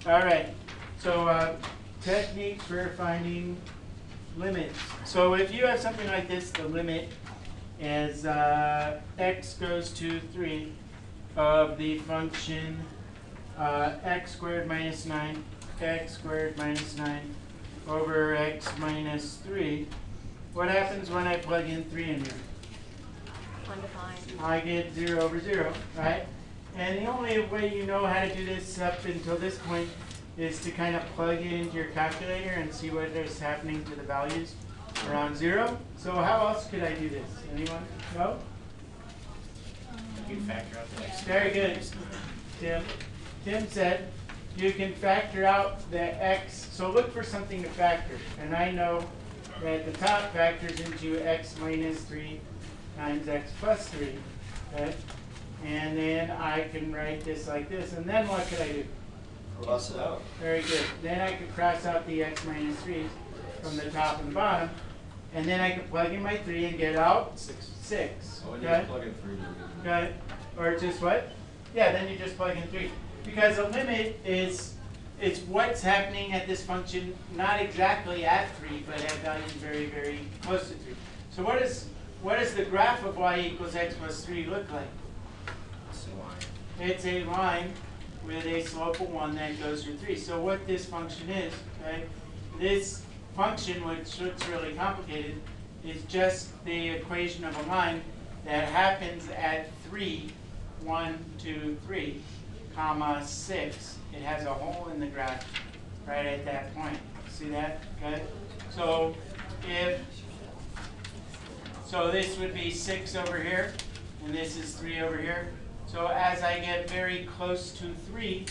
All right. So techniques for finding limits. So if you have something like this, the limit is x goes to 3 of the function x squared minus 9, x squared minus 9 over x minus 3. What happens when I plug in 3 in here? Undefined. I get 0 over 0, right? And the only way you know how to do this up until this point is to kind of plug it into your calculator and see what is happening to the values around 0. So how else could I do this? Anyone? No? You can factor out the x. Very good, Tim. Tim said you can factor out the x. So look for something to factor. And I know that the top factors into x minus 3 times x plus 3. Okay? And then I can write this like this. And then what could I do? Cross it out. Very good. Then I could cross out the x minus 3's from the top and the bottom. And then I could plug in my 3 and get out 6. Oh, and you Okay? just plug in 3. Okay? Or just what? Yeah, then you just plug in 3. Because a limit is it's what's happening at this function, not exactly at 3, but at values very, very close to 3. So what does the graph of y equals x plus 3 look like? It's a line. It's a line with a slope of 1 that goes through 3. So what this function is, okay? This function, which looks really complicated, is just the equation of a line that happens at 3, 1, 2, 3, comma 6. It has a hole in the graph right at that point. See that? Okay. So this would be 6 over here, and this is 3 over here. So as I get very close to 3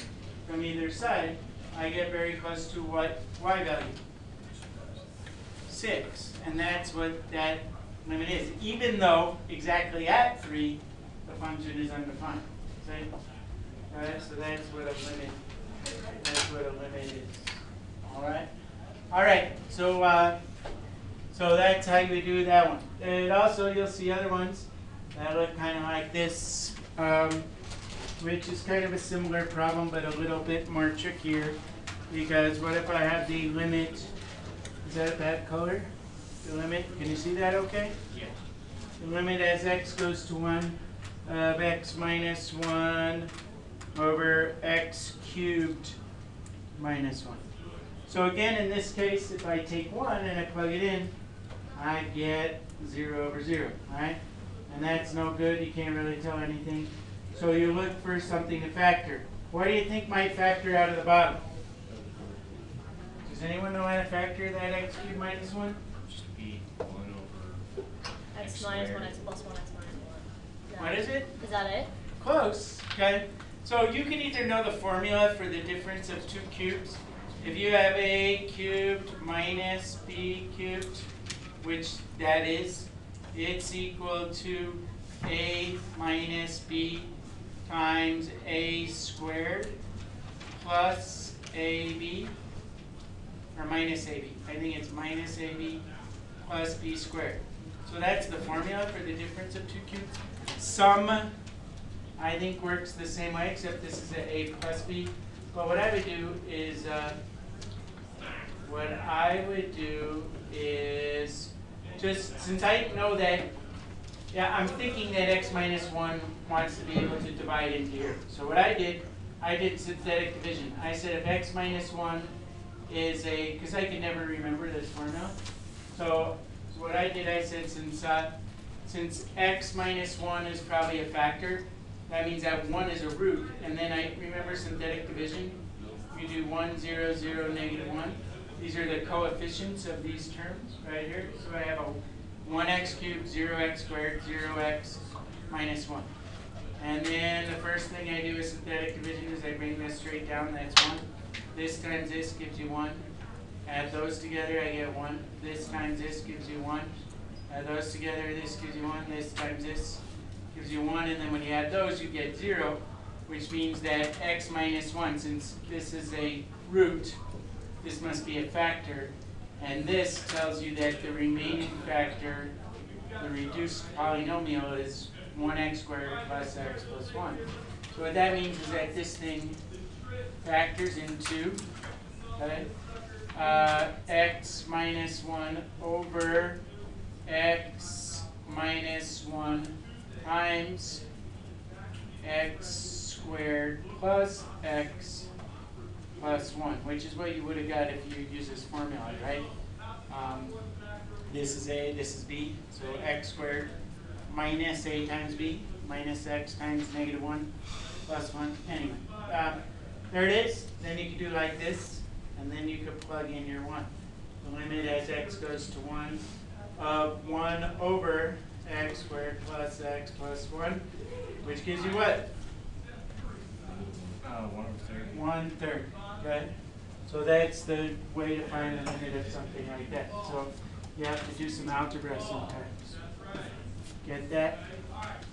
from either side, I get very close to what y value? 6. And that's what that limit is. Even though exactly at 3, the function is undefined. See? Alright, so that's what a limit is. Alright? Alright, so that's how you do that one. And also you'll see other ones that look kind of like this, which is kind of a similar problem but a little bit more trickier, because what if I have the limit, is that that color? The limit, can you see that okay? Yeah. The limit as x goes to 1 of x minus 1 over x cubed minus 1. So again, in this case, if I take 1 and I plug it in, I get 0 over 0, right? And that's no good, you can't really tell anything. So you look for something to factor. What do you think might factor out of the bottom? Does anyone know how to factor that x cubed minus 1? Just be 1 over X minus 1, x plus 1, x minus 1. What is it? Is that it? Close, okay? So you can either know the formula for the difference of two cubes. If you have a cubed minus b cubed, which that is, it's equal to a minus b times a squared plus ab, or minus ab. I think it's minus ab plus b squared. So that's the formula for the difference of two cubes. Sum, I think, works the same way, except this is a plus b. But what I would do is, just since I know that, yeah, I'm thinking that x minus 1 wants to be able to divide into here. So what I did synthetic division. I said if x minus 1 is a, because I can never remember this formula. So what I did, I said since x minus 1 is probably a factor, that means that 1 is a root. And then I remember synthetic division. You do 1, 0, 0, negative 1. These are the coefficients of these terms right here. So I have a 1x cubed, 0x squared, 0x minus 1. And then the first thing I do with synthetic division is I bring this straight down. That's 1. This times this gives you 1. Add those together, I get 1. This times this gives you 1. Add those together, this gives you 1. This times this gives you 1. And then when you add those, you get 0, which means that x minus 1, since this is a root, this must be a factor. And this tells you that the remaining factor, the reduced polynomial, is 1x squared plus x plus 1. So what that means is that this thing factors into, okay, x minus 1 over x minus 1 times x squared plus x plus 1, which is what you would have got if you use this formula, right? This is A, this is B, so x squared minus A times B minus x times negative 1 plus 1. Anyway, there it is. Then you can do like this, and then you could plug in your 1. The limit as x goes to 1 of 1 over x squared plus x plus 1, which gives you what? 1/3. Okay? So that's the way to find the limit of something like that. So you have to do some algebra sometimes. Get that?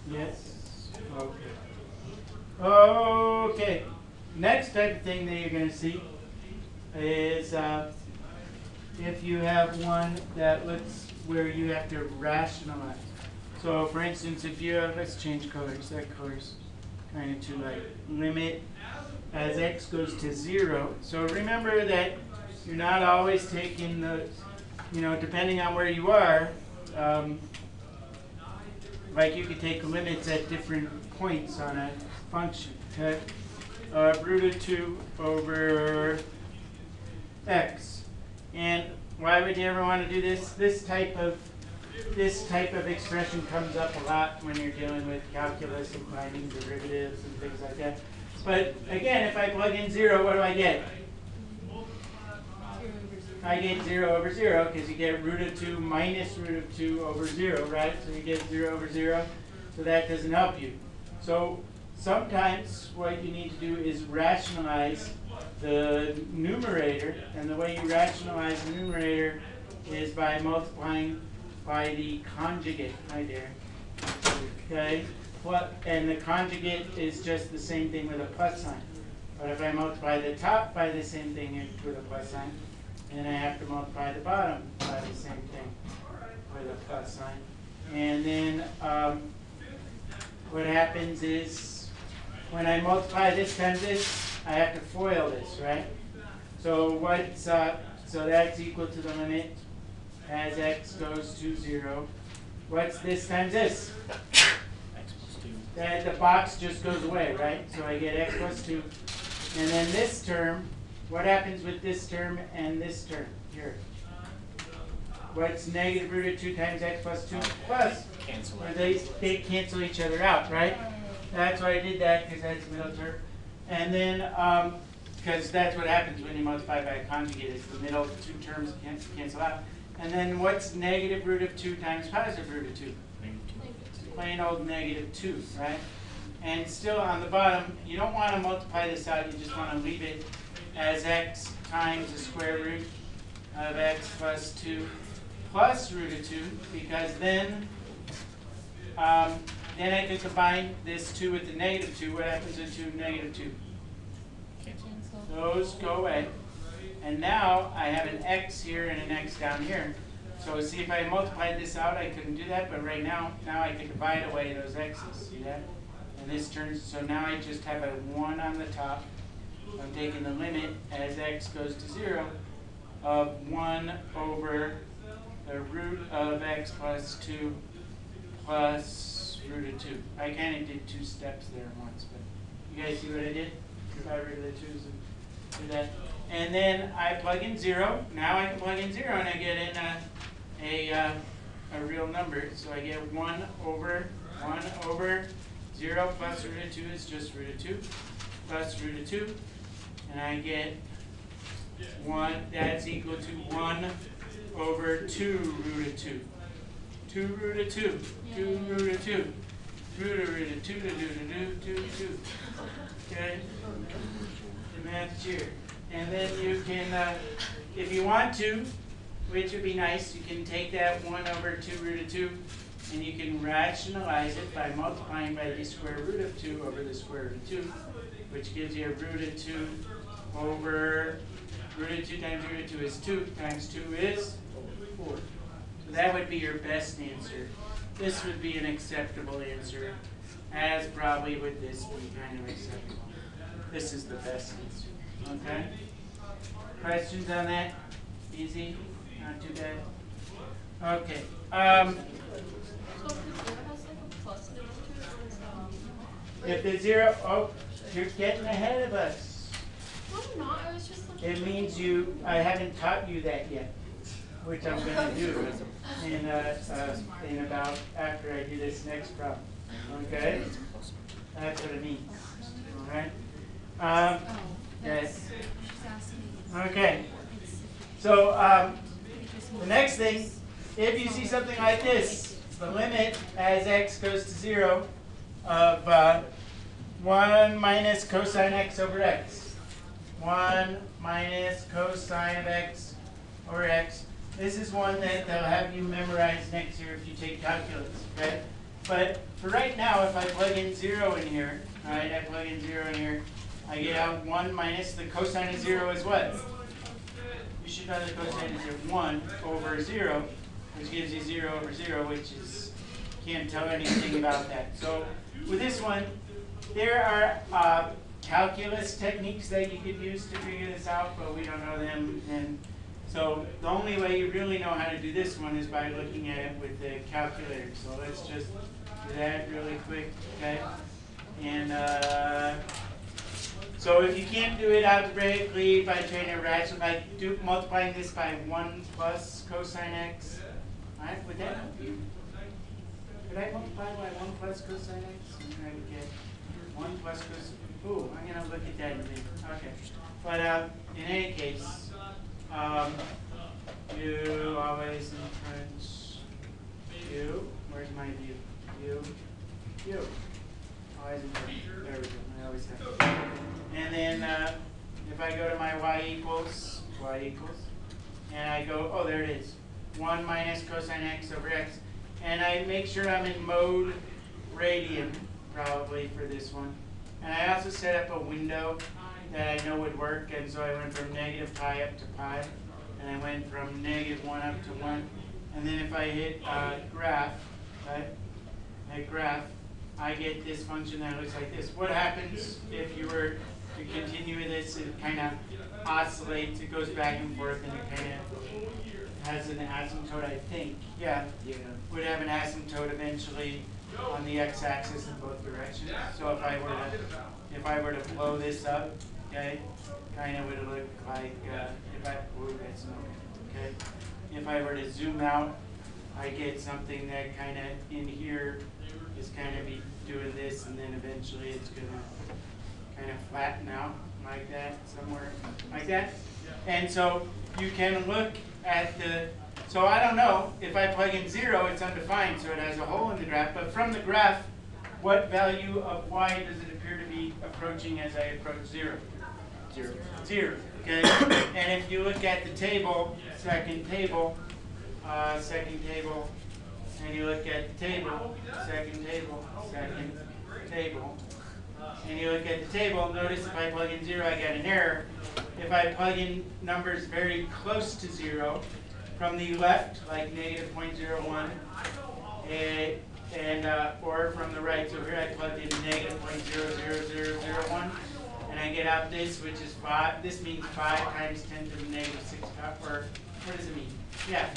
Yes? Okay. Okay. Next type of thing that you're going to see is if you have one that looks where you have to rationalize. So for instance, if you have, let's change colors. That color's kind of too light. Limit as x goes to 0. So remember that you're not always taking the, depending on where you are, like you could take limits at different points on a function. Okay? Root of 2 over x. And why would you ever want to do this? This type of expression comes up a lot when you're dealing with calculus and finding derivatives and things like that. But again, if I plug in 0, what do I get? I get 0 over 0 because you get root of 2 minus root of 2 over 0, right? So you get 0 over 0. So that doesn't help you. So sometimes what you need to do is rationalize the numerator. And the way you rationalize the numerator is by multiplying by the conjugate right there. Okay? And the conjugate is just the same thing with a plus sign. But if I multiply the top by the same thing with a plus sign, then I have to multiply the bottom by the same thing with a plus sign. And then what happens is when I multiply this times this, I have to FOIL this, right? So so that's equal to the limit as x goes to 0. What's this times this? That the box just goes away, right? So I get x plus 2. And then this term, what happens with this term and this term here? What's negative root of 2 times x plus 2 plus? Cancel out. They cancel each other out, right? That's why I did that, because that's the middle term. And then, because that's what happens when you multiply by a conjugate, is the middle two terms cancel out. And then what's negative root of 2 times positive root of 2? Plain old negative 2, right? And still on the bottom, you don't want to multiply this out, you just want to leave it as x times the square root of x plus 2 plus root of 2, because then I can combine this 2 with the negative 2. What happens to 2 and negative 2? Those go away. And now I have an x here and an x down here. So see, if I multiplied this out, I couldn't do that, but right now I can divide away those x's, see that? And this turns, so now I just have a 1 on the top. I'm taking the limit as x goes to 0 of 1 over the root of x plus 2 plus root of 2. I kind of did 2 steps there once, but you guys see what I did? Got rid of the 2's and do that. And then I plug in 0. Now I can plug in 0 and I get in a real number. So I get 1 over 0 plus root of 2 is just root of 2 plus root of 2. And I get 1, that's equal to 1 over 2 root of 2. 2 root of 2. 2 root of 2. Root of 2 to do. Okay? The math's here. And then you can, if you want to, which would be nice, you can take that 1 over 2 root of 2 and you can rationalize it by multiplying by the square root of 2 over the square root of 2, which gives you a root of 2 over root of 2 times root of 2 is 2 times 2 is 4. So that would be your best answer. This would be an acceptable answer, as probably would this be kind of acceptable. This is the best. Okay? Questions on that? Easy? Not too bad? Okay. So if the zero has like a plus next to it, or is that? If the zero, oh, you're getting ahead of us. No, I'm not. I was just looking. It means I haven't taught you that yet, which I'm going to do in about after I do this next problem. Okay? That's what it means. All right? Yes. Okay. So the next thing, if you see something like this, the limit as x goes to 0 of 1 minus cosine x over x. 1 minus cosine of x over x. This is one that they'll have you memorize next year if you take calculus, okay? But for right now, if I plug in 0 in here, all right, I plug in 0 in here, I get out 1 minus the cosine of 0 is what? You should know the cosine is 1 over 0, which gives you 0 over 0, which is, can't tell anything about that. So with this one, there are calculus techniques that you could use to figure this out, but we don't know them. And so the only way you really know how to do this one is by looking at it with the calculator. So let's just do that really quick, okay? And so if you can't do it algebraically by trying to rationalize, multiplying this by 1 plus cosine x, all right, would that help you? Could I multiply by 1 plus cosine x? And then I would get 1 plus cosine. Ooh, I'm going to look at that in a minute. Okay. But in any case, you always in French, you, where's my view? You. Always in French. There we go. I always have it. And then if I go to my y equals, and I go, oh, there it is. 1 minus cosine x over x. And I make sure I'm in mode radian, probably, for this one. And I also set up a window that I know would work, and so I went from negative pi up to pi, and I went from negative 1 up to 1. And then if I hit graph, right, hit graph, I get this function that looks like this. What happens if you were to continue with this? It kind of oscillates, it goes back and forth, and it kind of has an asymptote, I think. Yeah, would have an asymptote eventually on the x-axis in both directions. So if I were to blow this up, okay, kind of would look like if I were to zoom out, I get something that kind of in here is kind of be doing this, and then eventually it's gonna kind of flatten out like that, somewhere like that. And so you can look at the. So I don't know, if I plug in 0, it's undefined, so it has a hole in the graph. But from the graph, what value of y does it appear to be approaching as I approach 0? 0. Okay? And if you look at the table, second table, and you look at the table, second table, and you look at the table, notice if I plug in 0, I get an error. If I plug in numbers very close to 0, from the left, like negative 0.01, or from the right, so here I plugged in negative 0.00001, and I get out this, which is 5. This means 5 times 10 to the negative 6, or what does it mean? Yeah,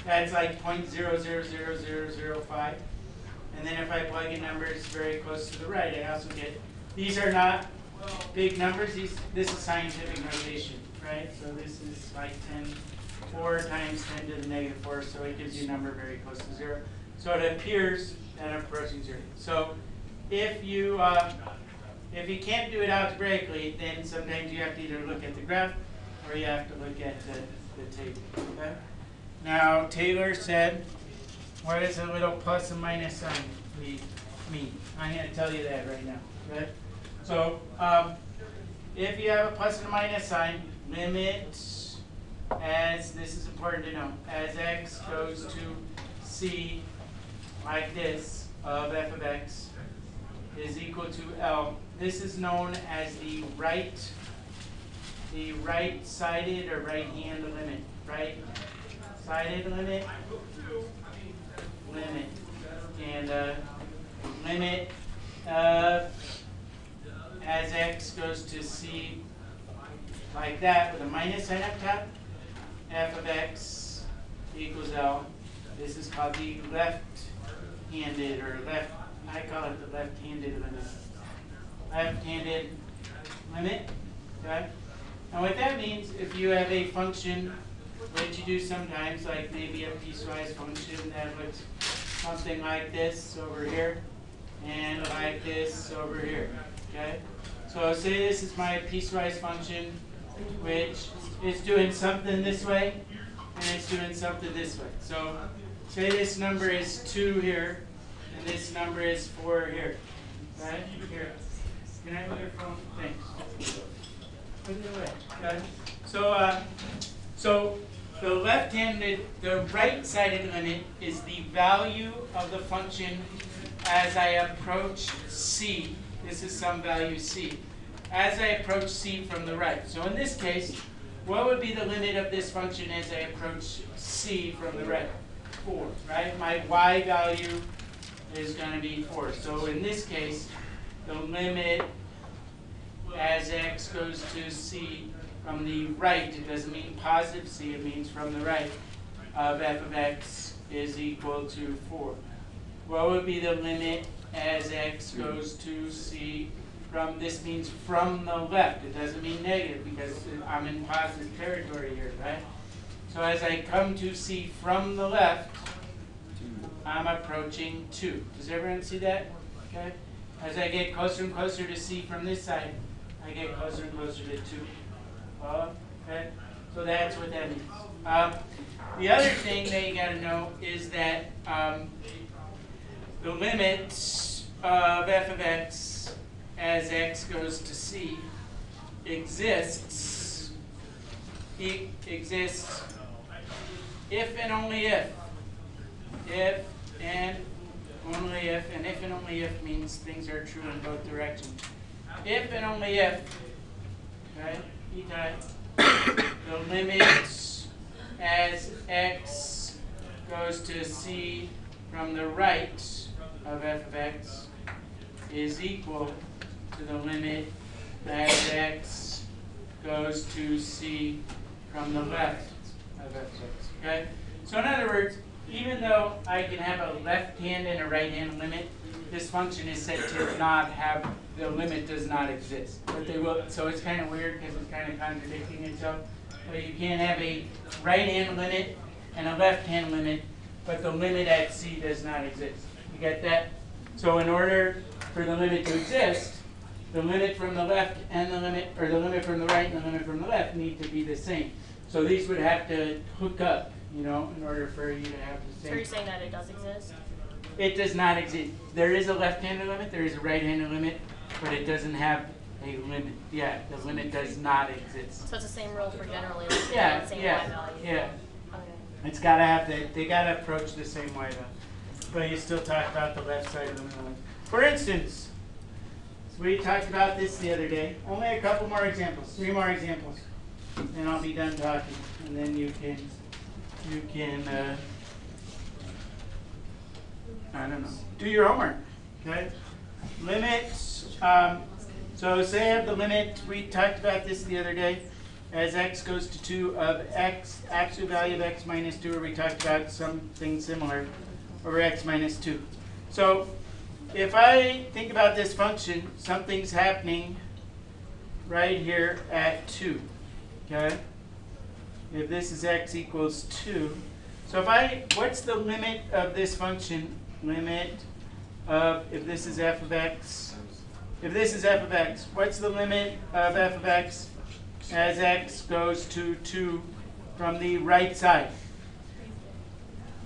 that's like 0.000005. And then if I plug in numbers very close to the right, I also get, these are not big numbers, this is scientific notation, right? So this is like 4 times 10 to the negative 4, so it gives you a number very close to 0. So it appears that I'm approaching 0. So if you can't do it algebraically, then sometimes you have to either look at the graph or you have to look at the table. Okay? Now Taylor said, what does a little plus and minus sign mean? I'm going to tell you that right now. Okay? So if you have a plus and a minus sign, limit as, this is important to know, as x goes to c like this of f of x is equal to L. This is known as the right-sided or right-hand limit. Right-sided limit, and limit of as x goes to c like that with a minus sign up top, f of x equals L. This is called the left-handed, or I call it the left-handed limit. Left-handed limit, okay? And what that means, if you have a function, which you do sometimes, like maybe a piecewise function that looks something like this over here, and like this over here, okay? So say this is my piecewise function, which is doing something this way, and it's doing something this way. So say this number is 2 here, and this number is 4 here, right? Here. Can I move your phone? Thanks. Put it away. Okay. So the right-sided limit is the value of the function as I approach c. This is some value c. As I approach c from the right. So in this case, what would be the limit of this function as I approach c from the right? 4, right? My y value is going to be 4. So in this case, the limit as x goes to c from the right, it doesn't mean positive c, it means from the right, of f of x is equal to 4. What would be the limit as x goes to c from, this means from the left, it doesn't mean negative because I'm in positive territory here, right? So as I come to c from the left, I'm approaching 2. Does everyone see that? Okay. As I get closer and closer to c from this side, I get closer and closer to 2. Okay? So that's what that means. The other thing that you got to know is that the limit of f of x as x goes to c exists if and only if. If and only if, and if and only if means things are true in both directions. If and only if, okay, the limit as x goes to c from the right of f of x is equal to the limit as x goes to c from the left of f of x, okay? So in other words, even though I can have a left hand and a right hand limit, this function is said to not have, the limit does not exist. But they will, so it's kind of weird because it's kind of contradicting itself. But you can't have a right hand limit and a left hand limit, but the limit at c does not exist. You get that? So in order for the limit to exist, the limit from the left and the limit, or the limit from the right and the limit from the left need to be the same. So these would have to hook up, you know, in order for you to have the same. So you're saying that it does exist? It does not exist. There is a left-handed limit, there is a right-handed limit, but it doesn't have a limit. Yeah, the limit does not exist. So it's the same rule for generally Yeah, the same y yeah, value? yeah. Okay. It's got to have they got to approach the same way though. But you still talk about the left side of the limit. For instance, so we talked about this the other day. Only a couple more examples, 3 more examples, and I'll be done talking, and then you can I don't know, do your homework, okay? Limit, so say I have the limit, we talked about this the other day, as x goes to 2 of x, absolute value of x minus 2, or we talked about something similar, over x minus 2. So if I think about this function, something's happening right here at 2, okay? If this is x equals 2, so what's the limit of this function? Limit of, if this is f of x, what's the limit of f of x as x goes to 2 from the right side?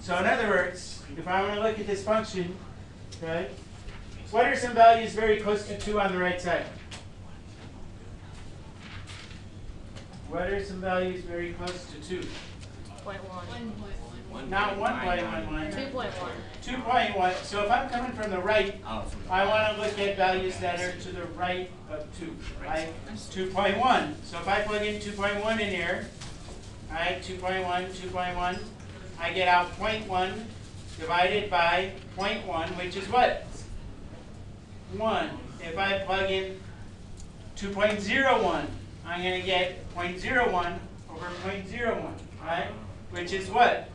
So in other words, if I want to look at this function, okay, what are some values very close to 2 on the right side? What are some values very close to 2? 0.1. Not 1.11. 2.1. 2.1. So if I'm coming from the right, I want to look at values that are to the right of 2, right? 2.1. So if I plug in 2.1 in here, all right, 2.1, I get out 0.1 divided by 0.1, which is what? 1. If I plug in 2.01. I'm going to get 0.01 over 0.01, right? Which is what?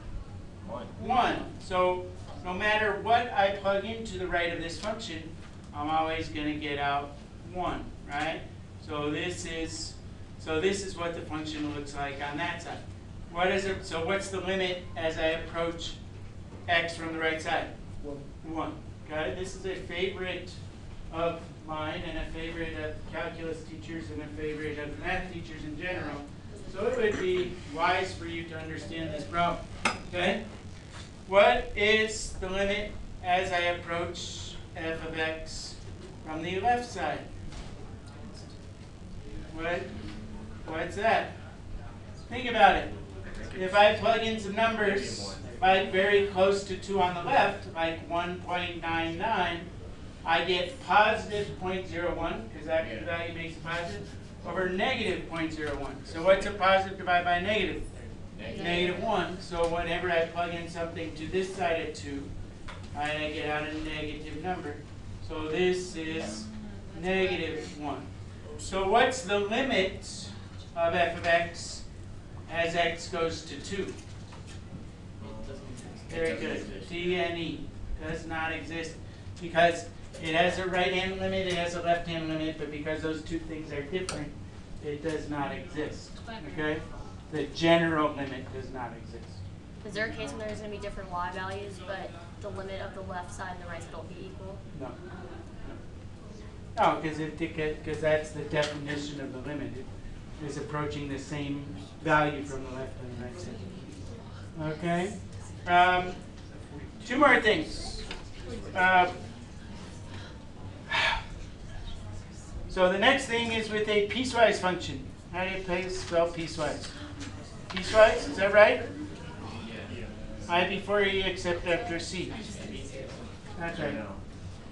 1. So no matter what I plug into the right of this function, I'm always going to get out 1, right? So this is what the function looks like on that side. What is it? So what's the limit as I approach x from the right side? 1. Okay, this is a favorite of mine and a favorite of calculus teachers and a favorite of math teachers in general. So it would be wise for you to understand this problem. Okay? What is the limit as I approach f of x from the left side? What's that? Think about it. If I plug in some numbers like very close to 2 on the left, like 1.99, I get positive 0.01, because that value makes it positive, over negative 0.01. So what's a positive divided by a negative? Negative 1. So whenever I plug in something to this side of 2, I get out a negative number. So this is negative 1. So what's the limit of f of x as x goes to 2? Very good. DNE does not exist because it has a right-hand limit, it has a left-hand limit, but because those two things are different, it does not exist. Okay? The general limit does not exist. Is there a case when there's going to be different y values, but the limit of the left side and the right side will be equal? No. No, because that's the definition of the limit. It is approaching the same value from the left and the right side. Okay? Two more things. So the next thing is with a piecewise function. How do you spell piecewise? Piecewise, is that right? I before E except after C. That's right.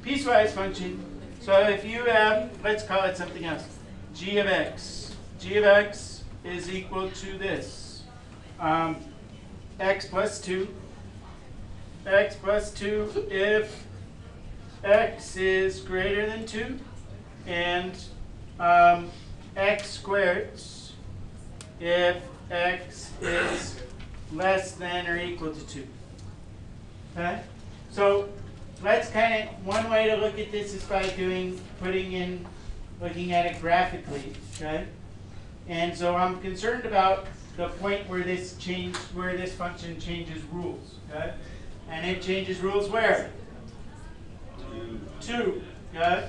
Piecewise function. So if you have, let's call it something else, g of x. G of x is equal to this. X plus 2. X plus 2 if x is greater than 2. And x squared if x is less than or equal to 2. Okay? So let's one way to look at this is by looking at it graphically. Okay? And so I'm concerned about the point where this function changes rules. Okay? And it changes rules where? 2. Okay?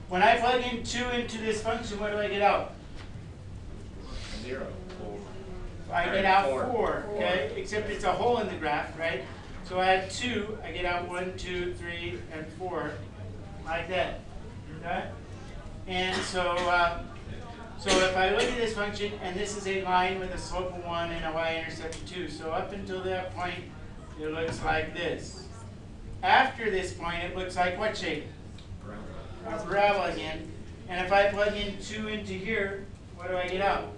When I plug in 2 into this function, what do I get out? 0. I get out 4, okay? Except it's a hole in the graph, right? So I add 2, I get out 1, 2, 3, and 4, like that, okay? And so if I look at this function, and this is a line with a slope of 1 and a y-intercept of 2, so up until that point, it looks like this. After this point, it looks like what shape? A parabola again. And if I plug in 2 into here, what do I get out?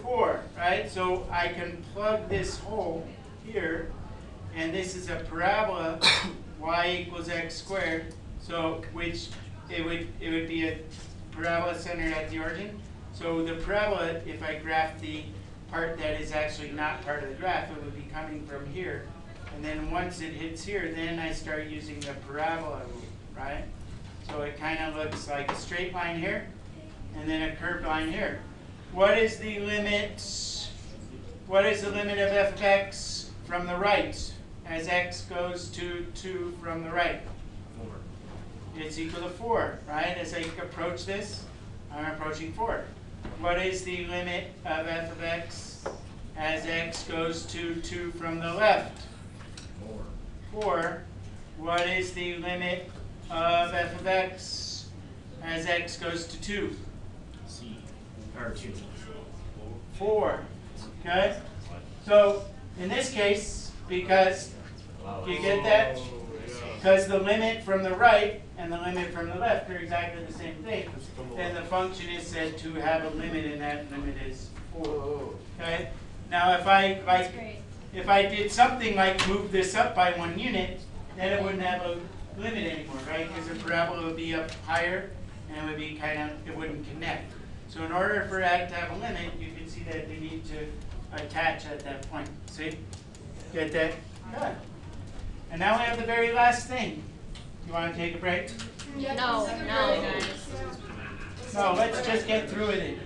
4, right? So I can plug this hole here, and this is a parabola, y equals x squared. So which it would be a parabola centered at the origin. So the parabola, if I graph the part that is actually not part of the graph, it would be coming from here. And then once it hits here, then I start using the parabola rule, right? So it kind of looks like a straight line here, and then a curved line here. What is the limit? What is the limit of f of x from the right as x goes to 2 from the right? 4. It's equal to 4, right? As I approach this, I'm approaching 4. What is the limit of f of x as x goes to 2 from the left? 4. What is the limit of f of x as x goes to 2? C. Or 2. 4. Okay? So in this case, because you get that? Because the limit from the right and the limit from the left are exactly the same thing, then the function is said to have a limit, and that limit is 4. Okay? Now if I did something like move this up by 1 unit, then it wouldn't have a limit anymore, right? Because the parabola would be up higher, and it would be it wouldn't connect. So in order for ag to have a limit, you can see that they need to attach at that point. See? Get that? Good. And now we have the very last thing. You want to take a break? Yeah, No, let's take a no, break. guys. No, let's just get through with it.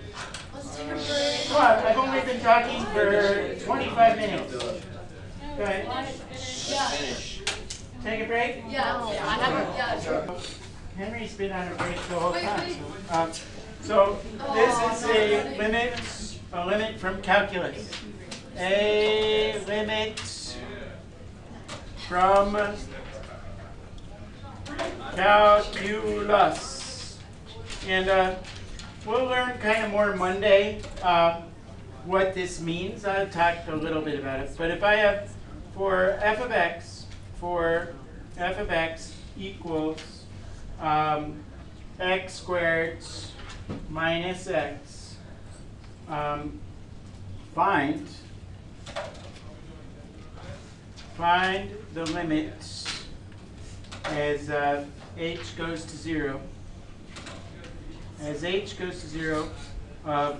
Let's take a break. What? I've only been talking for 25 minutes. Good. Yeah. Take a break? Yeah. No, I haven't. Yeah. Henry's been on a break the whole Wait, time. wait. So this is a limit from calculus. A limit from calculus. And we'll learn kind of more Monday what this means. I'll talk a little bit about it. But if I have for f of x equals x squared minus x, find the limits as h goes to 0. As h goes to 0 of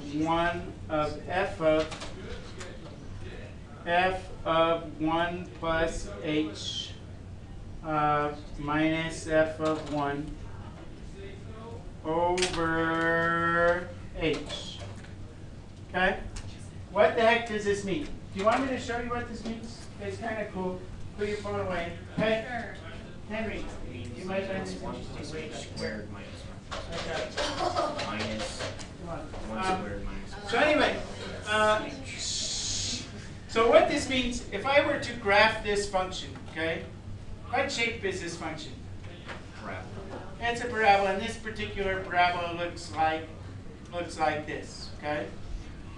f of 1 plus h minus f of 1 over h. Okay? What the heck does this mean? Do you want me to show you what this means? It's kind of cool. Put your phone away. Okay? Henry, you might find this 1 plus interesting. h squared minus Okay. 1 minus Come on. 1 squared minus 1. So anyway, so what this means, if I were to graph this function, okay, what shape is this function? Parabola. It's a parabola, and this particular parabola looks like this, okay?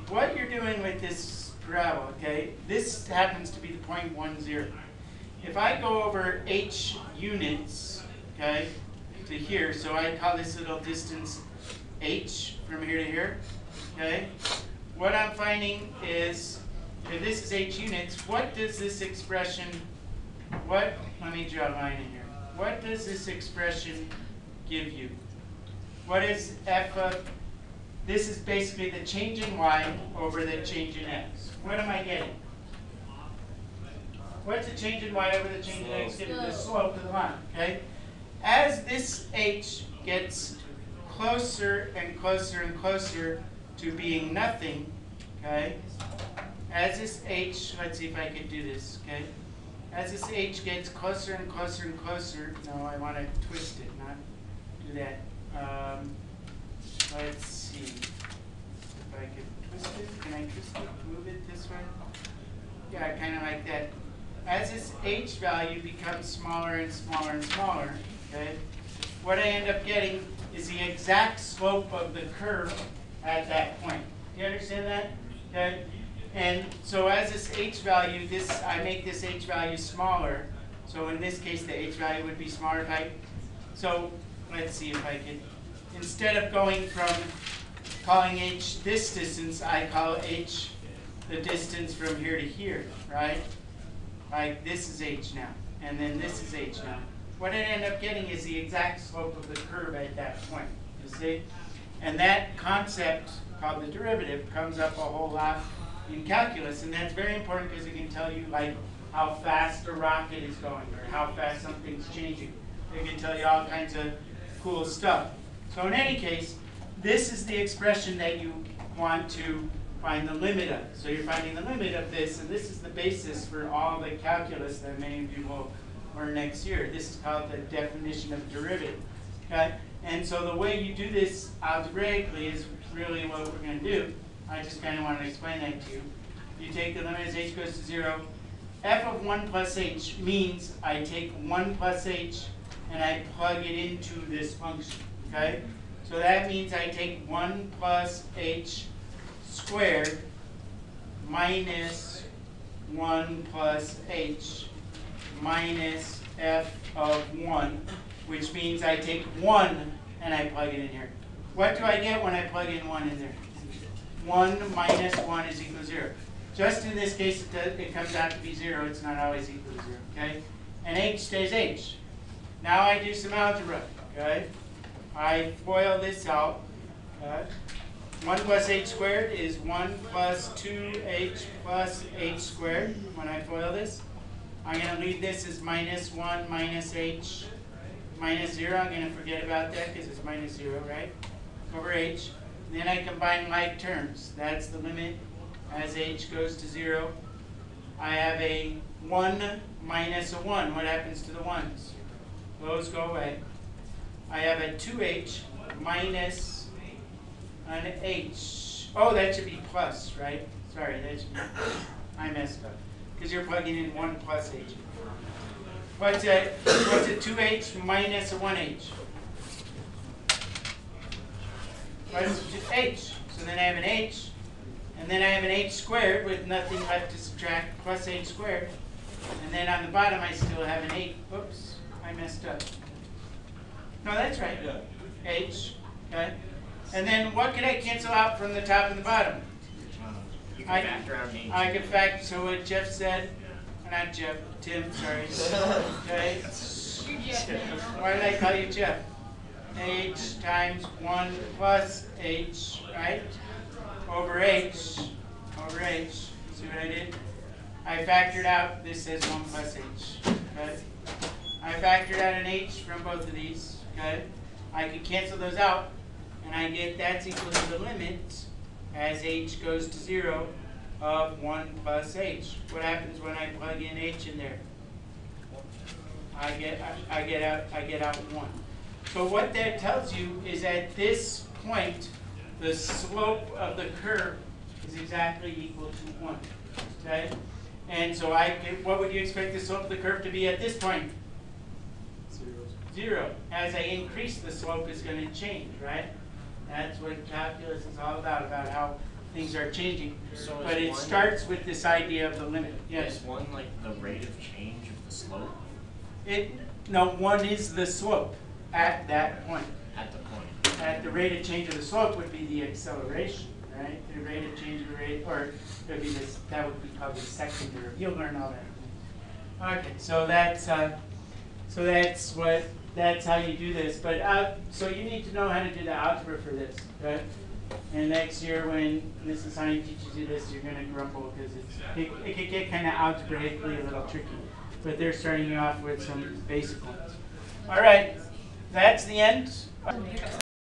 What you're doing with this parabola, okay, this happens to be the point 1, 0. If I go over h units, okay, to here, so I call this little distance h from here to here, okay, what I'm finding is, if this is h units, what does this expression, let me draw a line in here. What does this expression give you? What is f of, this is basically the change in y over the change in x. What am I getting? What's the change in y over the change in x given? The slope of the line, okay? As this h gets closer and closer and closer to being nothing, okay? As this h, let's see if I can do this, okay? As this h gets closer and closer and closer, no, I want to twist it, not do that. Let's see if I can twist it. Can I twist it? Move it this way? Yeah, kind of like that. As this h value becomes smaller and smaller and smaller, okay, what I end up getting is the exact slope of the curve at that point. Do you understand that? Okay. And so as this h value, I make this h value smaller. So in this case, the h value would be smaller. So let's see if I can, instead of going from calling h this distance, I call h the distance from here to here, right? Like this is h now, and then this is h now. What I end up getting is the exact slope of the curve at that point, you see? And that concept called the derivative comes up a whole lot in calculus, and that's very important because it can tell you like how fast a rocket is going or how fast something's changing. It can tell you all kinds of cool stuff. So in any case, this is the expression that you want to find the limit of. So you're finding the limit of this, and this is the basis for all the calculus that many of you will learn next year. This is called the definition of derivative. Okay? And so the way you do this algebraically is really what we're going to do. I just kind of want to explain that to you. You take the limit as h goes to 0. F of 1 plus h means I take 1 plus h and I plug it into this function. Okay? So that means I take 1 plus h squared minus 1 plus h minus f of 1, which means I take 1 and I plug it in here. What do I get when I plug in 1 in there? 1 minus 1 is equal to 0. Just in this case, it comes out to be 0. It's not always equal to 0. Okay? And h stays h. Now I do some algebra. Okay? I FOIL this out. 1 plus h squared is 1 plus 2h plus h squared when I FOIL this. I'm going to leave this as minus 1 minus h minus 0. I'm going to forget about that because it's minus 0, right? Over h. Then I combine like terms. That's the limit as h goes to 0. I have a 1 minus a 1. What happens to the 1s? Those go away. I have a 2h minus an h. Oh, that should be plus, right? Sorry, that should be, I messed up. Because you're plugging in 1 plus h. What's a 2h minus a 1h? What's h? So then I have an h, and then I have an h squared with nothing left to subtract, plus h squared. And then on the bottom I still have an 8. Oops, I messed up. No, that's right. H, okay? And then what can I cancel out from the top and the bottom? You can factor out h. I can factor, so what Jeff said, not Jeff, Tim, sorry. Okay? Why did I call you Jeff? H times 1 plus h, right? Over h. See what I did? I factored out, this says 1 plus h, okay? I factored out an h from both of these, okay? I can cancel those out, and I get that's equal to the limit as h goes to 0 of 1 plus h. What happens when I plug in h in there? I get out 1. So what that tells you is at this point, the slope of the curve is exactly equal to 1. Okay? And so what would you expect the slope of the curve to be at this point? 0. As I increase, the slope is going to change, right? That's what calculus is all about how things are changing. So but it starts with this idea of the limit. Yes? Is 1 like the rate of change of the slope? No, 1 is the slope at that point. At the point. At the rate of change of the slope would be the acceleration, right? The rate of change of the rate, or it would be this, that would be called the second derivative. You'll learn all that. Okay, so that's how you do this. But so you need to know how to do the algebra for this, right? And next year when Mrs. Hine teaches you this, you're going to grumble because it could get kind of algebraically a little tricky. But they're starting you off with some basic ones. All right, that's the end.